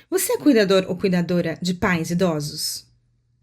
Você é cuidador ou cuidadora de pais idosos?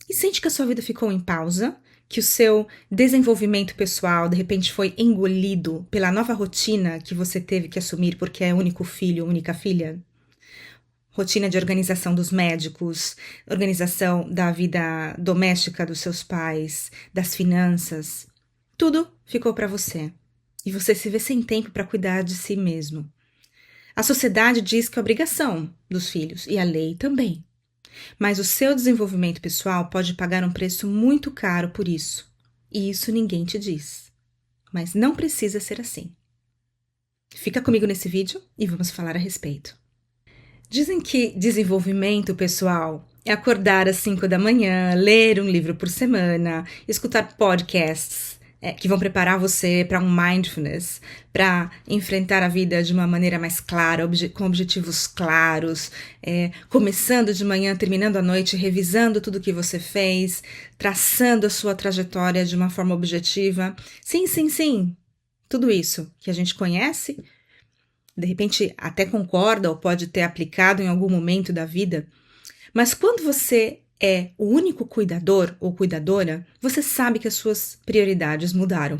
E sente que a sua vida ficou em pausa? Que o seu desenvolvimento pessoal de repente foi engolido pela nova rotina que você teve que assumir porque é único filho, única filha? Rotina de organização dos médicos, organização da vida doméstica dos seus pais, das finanças. Tudo ficou para você. E você se vê sem tempo para cuidar de si mesmo. A sociedade diz que é obrigação dos filhos, e a lei também. Mas o seu desenvolvimento pessoal pode pagar um preço muito caro por isso. E isso ninguém te diz. Mas não precisa ser assim. Fica comigo nesse vídeo e vamos falar a respeito. Dizem que desenvolvimento pessoal é acordar às 5 da manhã, ler um livro por semana, escutar podcasts que vão preparar você para um mindfulness, para enfrentar a vida de uma maneira mais clara, com objetivos claros, começando de manhã, terminando à noite, revisando tudo o que você fez, traçando a sua trajetória de uma forma objetiva. Sim, sim, sim. Tudo isso que a gente conhece, de repente até concorda ou pode ter aplicado em algum momento da vida, mas quando você é o único cuidador ou cuidadora, você sabe que as suas prioridades mudaram.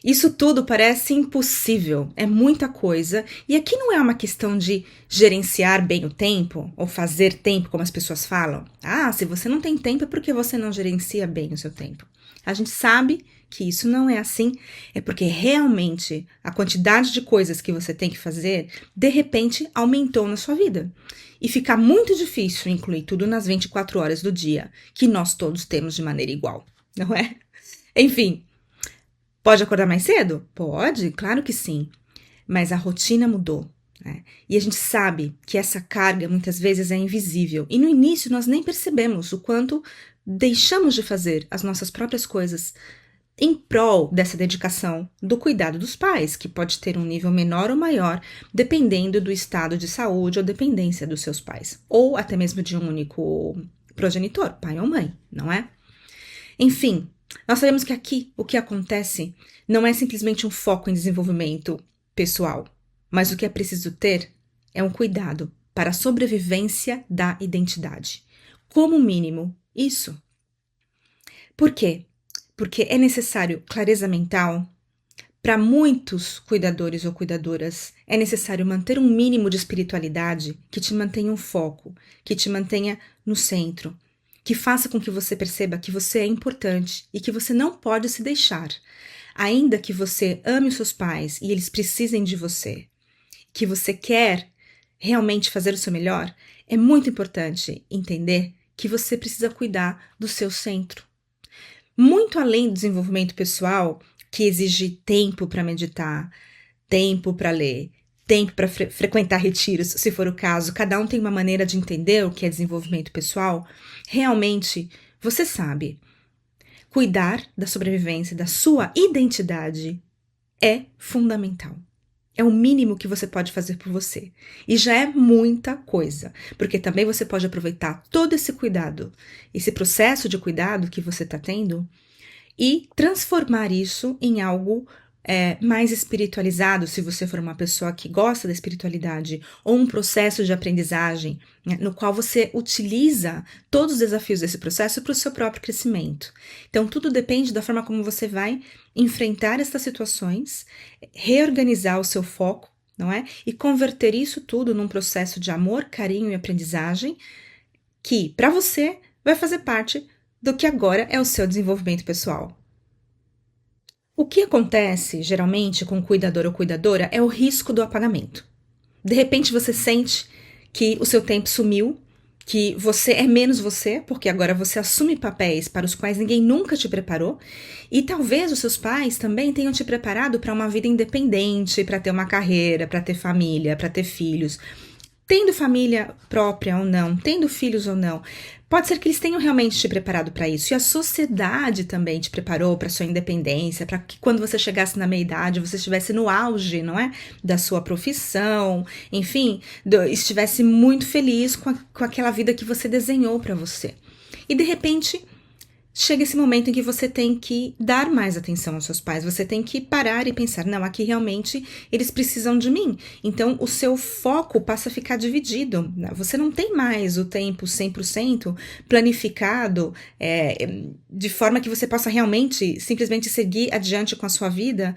Isso tudo parece impossível, é muita coisa, e aqui não é uma questão de gerenciar bem o tempo, ou fazer tempo, como as pessoas falam. Ah, se você não tem tempo é porque você não gerencia bem o seu tempo. A gente sabe que isso não é assim, é porque realmente a quantidade de coisas que você tem que fazer, de repente, aumentou na sua vida. E fica muito difícil incluir tudo nas 24 horas do dia, que nós todos temos de maneira igual, não é? Enfim, pode acordar mais cedo? Pode, claro que sim. Mas a rotina mudou, né? E a gente sabe que essa carga muitas vezes é invisível. E no início nós nem percebemos o quanto deixamos de fazer as nossas próprias coisas em prol dessa dedicação do cuidado dos pais, que pode ter um nível menor ou maior, dependendo do estado de saúde ou dependência dos seus pais, ou até mesmo de um único progenitor, pai ou mãe, não é? Enfim, nós sabemos que aqui o que acontece não é simplesmente um foco em desenvolvimento pessoal, mas o que é preciso ter é um cuidado para a sobrevivência da identidade. Como mínimo, isso. Por quê? Porque é necessário clareza mental. Para muitos cuidadores ou cuidadoras, é necessário manter um mínimo de espiritualidade que te mantenha um foco, que te mantenha no centro, que faça com que você perceba que você é importante e que você não pode se deixar. Ainda que você ame os seus pais e eles precisem de você, que você quer realmente fazer o seu melhor, é muito importante entender que você precisa cuidar do seu centro. Muito além do desenvolvimento pessoal, que exige tempo para meditar, tempo para ler, tempo para frequentar retiros, se for o caso, cada um tem uma maneira de entender o que é desenvolvimento pessoal, realmente, você sabe, cuidar da sobrevivência da sua identidade é fundamental. É o mínimo que você pode fazer por você. E já é muita coisa, porque também você pode aproveitar todo esse cuidado, esse processo de cuidado que você está tendo e transformar isso em algo mais espiritualizado, se você for uma pessoa que gosta da espiritualidade, ou um processo de aprendizagem, né, no qual você utiliza todos os desafios desse processo para o seu próprio crescimento. Então, tudo depende da forma como você vai enfrentar essas situações, reorganizar o seu foco, não é? E converter isso tudo num processo de amor, carinho e aprendizagem, que, para você, vai fazer parte do que agora é o seu desenvolvimento pessoal. O que acontece, geralmente, com o cuidador ou cuidadora é o risco do apagamento. De repente você sente que o seu tempo sumiu, que você é menos você, porque agora você assume papéis para os quais ninguém nunca te preparou, e talvez os seus pais também tenham te preparado para uma vida independente, para ter uma carreira, para ter família, para ter filhos. Tendo família própria ou não, tendo filhos ou não, pode ser que eles tenham realmente te preparado para isso. E a sociedade também te preparou para sua independência, para que quando você chegasse na meia-idade, você estivesse no auge, não é? Da sua profissão, enfim, estivesse muito feliz com aquela vida que você desenhou para você. E de repente, chega esse momento em que você tem que dar mais atenção aos seus pais, você tem que parar e pensar, não, aqui realmente eles precisam de mim. Então, o seu foco passa a ficar dividido, né? Você não tem mais o tempo 100% planificado, de forma que você possa realmente, simplesmente seguir adiante com a sua vida,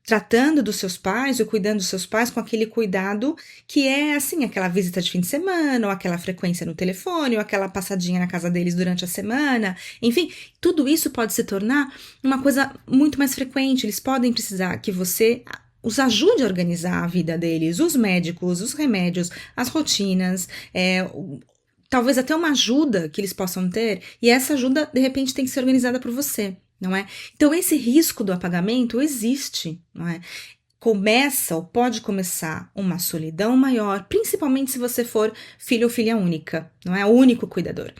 tratando dos seus pais ou cuidando dos seus pais com aquele cuidado que é assim, aquela visita de fim de semana, ou aquela frequência no telefone, ou aquela passadinha na casa deles durante a semana, enfim, tudo isso pode se tornar uma coisa muito mais frequente. Eles podem precisar que você os ajude a organizar a vida deles, os médicos, os remédios, as rotinas, talvez até uma ajuda que eles possam ter, e essa ajuda de repente tem que ser organizada por você. Não é? Então, esse risco do apagamento existe, não é? Começa ou pode começar uma solidão maior, principalmente se você for filho ou filha única, não é? O único cuidador.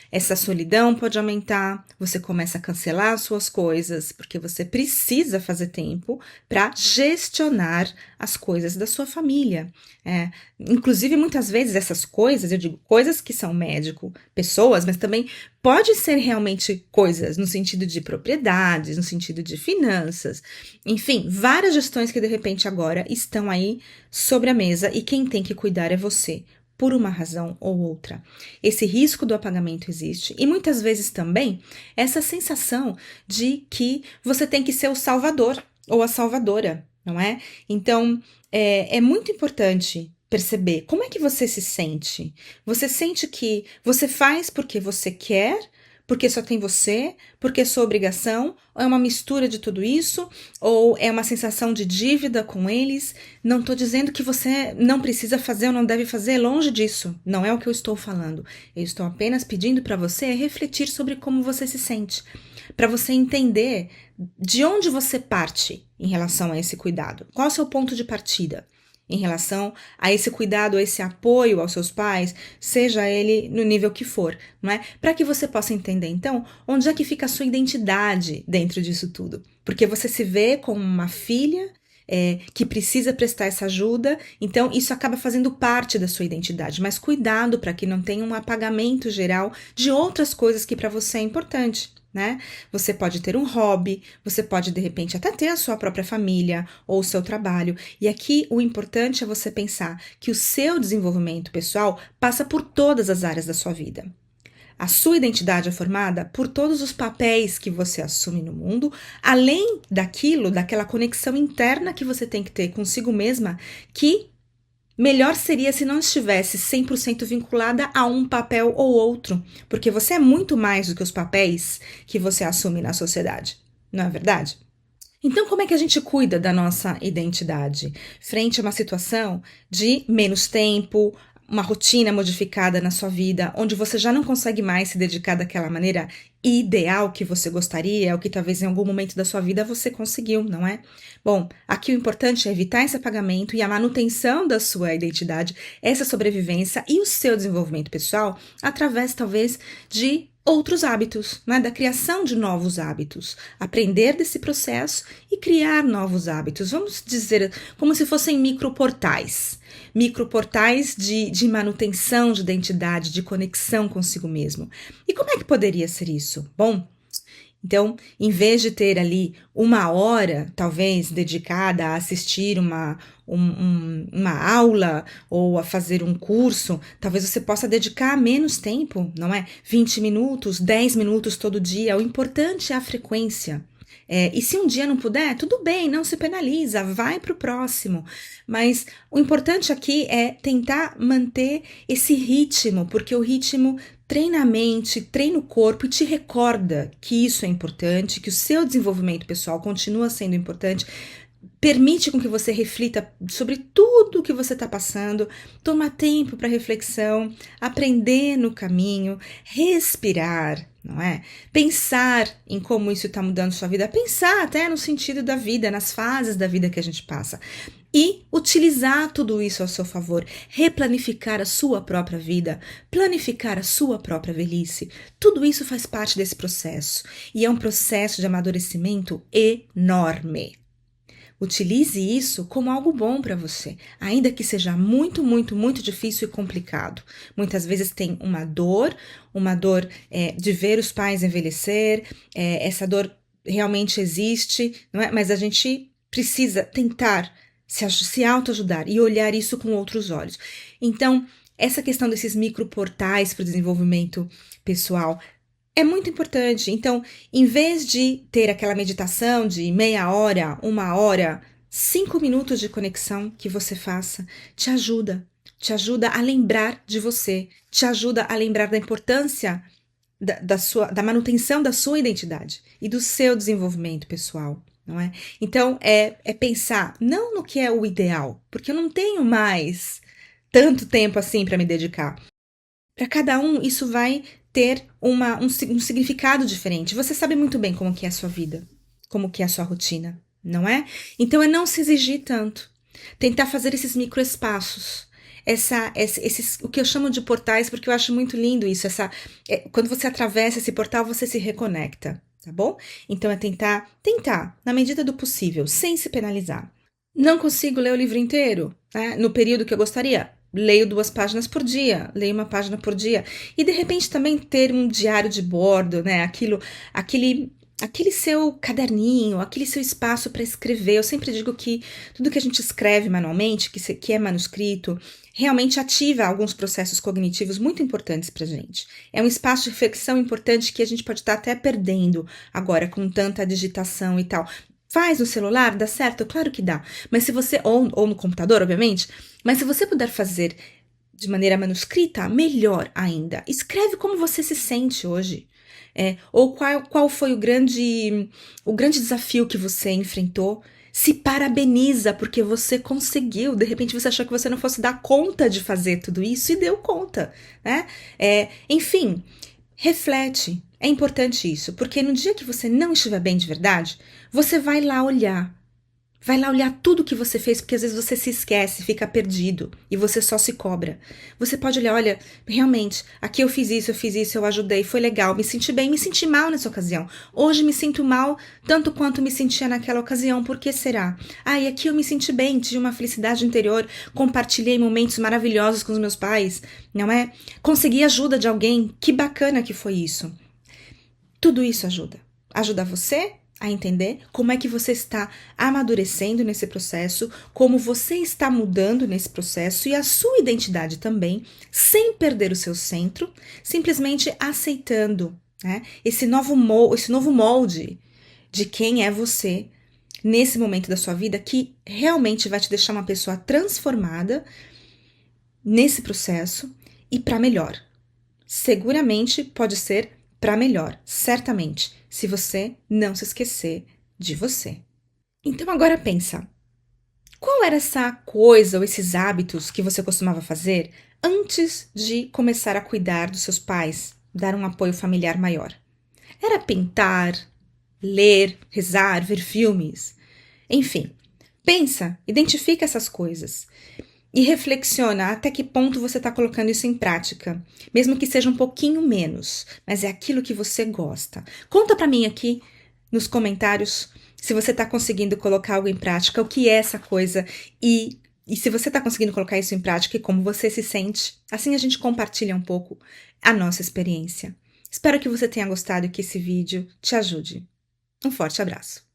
Essa solidão pode aumentar, você começa a cancelar as suas coisas, porque você precisa fazer tempo para gestionar as coisas da sua família. Inclusive, muitas vezes essas coisas, eu digo coisas que são médico, pessoas, mas também pode ser realmente coisas no sentido de propriedades, no sentido de finanças, enfim, várias gestões que de repente agora estão aí sobre a mesa e quem tem que cuidar é você, por uma razão ou outra. Esse risco do apagamento existe e muitas vezes também essa sensação de que você tem que ser o salvador ou a salvadora, não é? Então, é muito importante perceber como é que você se sente. Você sente que você faz porque você quer, porque só tem você, porque é sua obrigação, ou é uma mistura de tudo isso, ou é uma sensação de dívida com eles. Não estou dizendo que você não precisa fazer ou não deve fazer, longe disso, não é o que eu estou falando. Eu estou apenas pedindo para você refletir sobre como você se sente, para você entender de onde você parte em relação a esse cuidado, qual é o seu ponto de partida em relação a esse cuidado, a esse apoio aos seus pais, seja ele no nível que for, não é? Para que você possa entender, então, onde é que fica a sua identidade dentro disso tudo. Porque você se vê como uma filha que precisa prestar essa ajuda, então isso acaba fazendo parte da sua identidade. Mas cuidado para que não tenha um apagamento geral de outras coisas que para você é importante. Né? Você pode ter um hobby, você pode de repente até ter a sua própria família ou o seu trabalho. E aqui o importante é você pensar que o seu desenvolvimento pessoal passa por todas as áreas da sua vida. A sua identidade é formada por todos os papéis que você assume no mundo, além daquela conexão interna que você tem que ter consigo mesma, que melhor seria se não estivesse 100% vinculada a um papel ou outro, porque você é muito mais do que os papéis que você assume na sociedade, não é verdade? Então, como é que a gente cuida da nossa identidade frente a uma situação de menos tempo, uma rotina modificada na sua vida, onde você já não consegue mais se dedicar daquela maneira ideal que você gostaria, ou que talvez em algum momento da sua vida você conseguiu, não é? Bom, aqui o importante é evitar esse apagamento e a manutenção da sua identidade, essa sobrevivência e o seu desenvolvimento pessoal através, talvez, de outros hábitos, né? Da criação de novos hábitos, aprender desse processo e criar novos hábitos, vamos dizer, como se fossem microportais de manutenção de identidade, de conexão consigo mesmo. E como é que poderia ser isso? Bom, então, em vez de ter ali uma hora, talvez, dedicada a assistir uma aula ou a fazer um curso, talvez você possa dedicar menos tempo, não é? 20 minutos, 10 minutos todo dia. O importante é a frequência. E se um dia não puder, tudo bem, não se penaliza, vai para o próximo. Mas o importante aqui é tentar manter esse ritmo, porque o ritmo treina a mente, treina o corpo e te recorda que isso é importante, que o seu desenvolvimento pessoal continua sendo importante. Permite com que você reflita sobre tudo que você está passando, toma tempo para reflexão, aprender no caminho, respirar, não é? Pensar em como isso está mudando sua vida, pensar até no sentido da vida, nas fases da vida que a gente passa. E utilizar tudo isso ao seu favor, replanificar a sua própria vida, planificar a sua própria velhice. Tudo isso faz parte desse processo e é um processo de amadurecimento enorme. Utilize isso como algo bom para você, ainda que seja muito, muito, muito difícil e complicado. Muitas vezes tem uma dor de ver os pais envelhecer, essa dor realmente existe, não é? Mas a gente precisa tentar se autoajudar e olhar isso com outros olhos. Então, essa questão desses microportais para o desenvolvimento pessoal é muito importante. Então, em vez de ter aquela meditação de meia hora, uma hora, 5 minutos de conexão que você faça, te ajuda a lembrar de você, te ajuda a lembrar da importância da manutenção da sua identidade e do seu desenvolvimento pessoal, não é? Então, é pensar não no que é o ideal, porque eu não tenho mais tanto tempo assim para me dedicar. Para cada um, isso vai ter um significado diferente. Você sabe muito bem como que é a sua vida, como que é a sua rotina, não é? Então é não se exigir tanto. Tentar fazer esses microespaços. O que eu chamo de portais, porque eu acho muito lindo isso. Quando você atravessa esse portal, você se reconecta, tá bom? Então é tentar, na medida do possível, sem se penalizar. Não consigo ler o livro inteiro, né? No período que eu gostaria. Leio 2 páginas por dia, leio 1 página por dia. E de repente também ter um diário de bordo, né? Aquele seu caderninho, aquele seu espaço para escrever. Eu sempre digo que tudo que a gente escreve manualmente, que é manuscrito, realmente ativa alguns processos cognitivos muito importantes para a gente. É um espaço de reflexão importante que a gente pode estar até perdendo agora com tanta digitação e tal. Faz no celular, dá certo? Claro que dá. Mas se você, ou no computador, obviamente, mas se você puder fazer de maneira manuscrita, melhor ainda. Escreve como você se sente hoje. Ou qual foi o grande desafio que você enfrentou. Se parabeniza porque você conseguiu. De repente você achou que você não fosse dar conta de fazer tudo isso e deu conta, né? Enfim, reflete. É importante isso, porque no dia que você não estiver bem de verdade, você vai lá olhar. Vai lá olhar tudo que você fez, porque às vezes você se esquece, fica perdido e você só se cobra. Você pode olhar, olha, realmente, aqui eu fiz isso, eu ajudei, foi legal, me senti bem, me senti mal nessa ocasião. Hoje me sinto mal tanto quanto me sentia naquela ocasião, por que será? E aqui eu me senti bem, tive uma felicidade interior, compartilhei momentos maravilhosos com os meus pais, não é? Consegui ajuda de alguém, que bacana que foi isso. Tudo isso ajuda. Ajuda você a entender como é que você está amadurecendo nesse processo, como você está mudando nesse processo e a sua identidade também, sem perder o seu centro, simplesmente aceitando, né, esse novo molde de quem é você nesse momento da sua vida, que realmente vai te deixar uma pessoa transformada nesse processo e para melhor. Seguramente pode ser para melhor, certamente, se você não se esquecer de você. Então agora pensa, qual era essa coisa ou esses hábitos que você costumava fazer antes de começar a cuidar dos seus pais, dar um apoio familiar maior? Era pintar, ler, rezar, ver filmes? Enfim, pensa, identifica essas coisas. E reflexiona até que ponto você está colocando isso em prática, mesmo que seja um pouquinho menos, mas é aquilo que você gosta. Conta para mim aqui nos comentários se você está conseguindo colocar algo em prática, o que é essa coisa e se você está conseguindo colocar isso em prática e como você se sente. Assim a gente compartilha um pouco a nossa experiência. Espero que você tenha gostado e que esse vídeo te ajude. Um forte abraço.